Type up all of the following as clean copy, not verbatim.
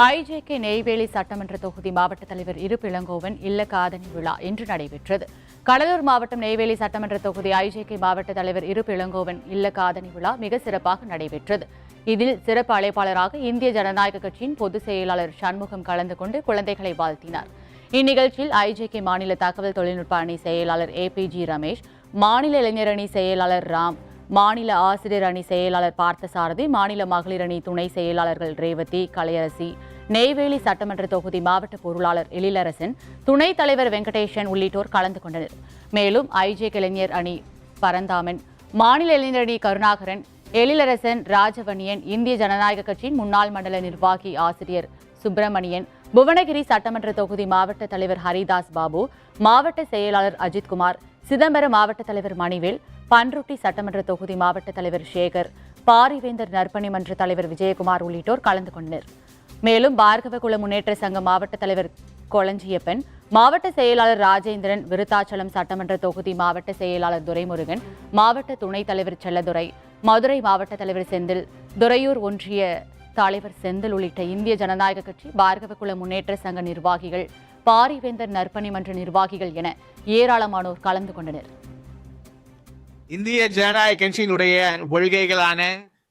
IJK Neyveli சட்டமன்ற தொகுதி மாவட்ட தலைவர் இரு இளங்கோவன் இல்ல காதணி விழா இன்று நடைபெற்றது. கடலூர் மாவட்டம் நெய்வேலி சட்டமன்ற தொகுதி ஐஜேகே மாவட்ட தலைவர் இரு இளங்கோவன் இல்ல காதணி விழா மிக சிறப்பாக நடைபெற்றது. இதில் சிறப்பு அழைப்பாளராக இந்திய ஜனநாயக கட்சியின் பொதுச் செயலாளர் சண்முகம் கலந்து கொண்டு குழந்தைகளை வாழ்த்தினார். இந்நிகழ்ச்சியில் ஐஜேகே மாநில தகவல் தொழில்நுட்ப அணி செயலாளர் APG ரமேஷ், மாநில இளைஞர் அணி செயலாளர் ராம், மாநில ஆசிரியர் அணி செயலாளர் பார்த்தசாரதி, மாநில மகளிர் அணி துணை செயலாளர்கள் ரேவதி, கலையரசி, நெய்வேலி சட்டமன்ற தொகுதி மாவட்ட பொருளாளர் எழிலரசன், துணைத் தலைவர் வெங்கடேசன் உள்ளிட்டோர் கலந்து கொண்டனர். மேலும் ஐஜேகே இளைஞர் அணி பரந்தாமன், மாநில இளைஞர் அணி கருணாகரன், எழிலரசன், ராஜவன்னியன், இந்திய ஜனநாயக கட்சியின் முன்னாள் மண்டல நிர்வாகி ஆசிரியர் சுப்பிரமணியன், புவனகிரி சட்டமன்ற தொகுதி மாவட்ட தலைவர் ஹரிதாஸ் பாபு, மாவட்ட செயலாளர் அஜித்குமார், சிதம்பரம் மாவட்ட தலைவர் மணிவேல், பன்ருட்டி சட்டமன்ற தொகுதி மாவட்ட தலைவர் சேகர், பாரிவேந்தர் நற்பணி மன்ற தலைவர் விஜயகுமார் உள்ளிட்டோர் கலந்து கொண்டனர். மேலும் பார்கவகுல முன்னேற்ற சங்க மாவட்ட தலைவர் கொளஞ்சியப்பன், மாவட்ட செயலாளர் ராஜேந்திரன், விருத்தாச்சலம் சட்டமன்ற தொகுதி மாவட்ட செயலாளர் துரைமுருகன், மாவட்ட துணைத் தலைவர் செல்லதுரை, மதுரை மாவட்ட தலைவர் செந்தில், துறையூர் ஒன்றிய தலைவர் செந்தில் உள்ளிட்ட இந்திய ஜனநாயக கட்சி, பார்கவகுல முன்னேற்ற சங்க நிர்வாகிகள், பாரிவேந்தர் நற்பணி மன்ற நிர்வாகிகள் என ஏராளமானோர் கலந்து கொண்டனர். இந்திய ஜனநாயக கட்சியினுடைய கொள்கைகளான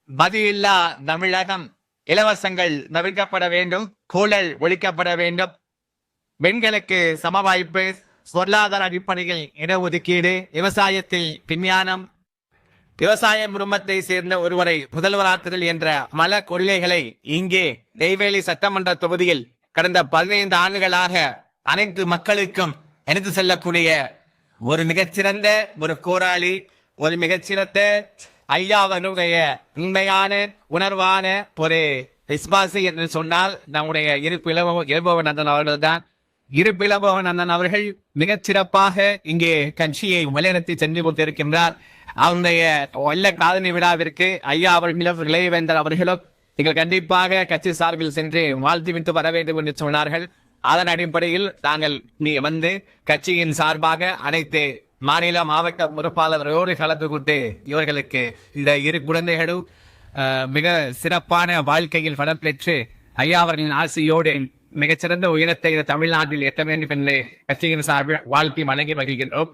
மதியில்லா தமிழகம், இலவசங்கள் தவிர்க்கப்பட வேண்டும், ஊழல் ஒழிக்கப்பட வேண்டும், பெண்களுக்கு சம வாய்ப்பு, பொருளாதார அடிப்படையில் இடஒதுக்கீடு, விவசாயத்தில் விஞ்ஞானம், விவசாய குடும்பத்தை சேர்ந்த ஒருவரை முதல்வராக்குதல் என்ற மல கொள்கைகளை இங்கே நெய்வேலி சட்டமன்ற தொகுதியில் கடந்த 15 ஆண்டுகளாக அனைத்து மக்களுக்கும் எடுத்து செல்லக்கூடிய ஒரு மிகச்சிறந்த ஒரு போராளி, ஒரு மிகச்சிறந்த ஐயாவனுடைய உண்மையான உணர்வான ஒரு விசுவாசி என்று சொன்னால் நம்முடைய இளபவநந்தன் அவர்கள் தான். இளபவநந்தன் அவர்கள் மிகச்சிறப்பாக இங்கே கட்சியை வழிநடத்தி சென்று கொண்டிருக்கின்றார். அவருடைய வெள்ள காதணி விழாவிற்கு ஐயா அவர்களும் இளையவேந்தர் அவர்களும் நீங்கள் கண்டிப்பாக கட்சி சார்பில் சென்று வாழ்த்துவிட்டு வர வேண்டும் என்று சொன்னார்கள். அதன் அடிப்படையில் நாங்கள் வந்து கட்சியின் சார்பாக அனைத்து மாநில மாவட்ட பொறுப்பாளர்களோடு கலந்து கொண்டு இவர்களுக்கு இந்த இரு குழந்தைகளும் மிக சிறப்பான வாழ்க்கையில் பலம் பெற்று ஐயா அவர்களின் ஆசையோடு மிகச்சிறந்த உயரத்தை தமிழ்நாட்டில் எட்ட வேண்டும் என்று கட்சியின் சார்பில் வாழ்க்கை வழங்கி வருகின்றோம்.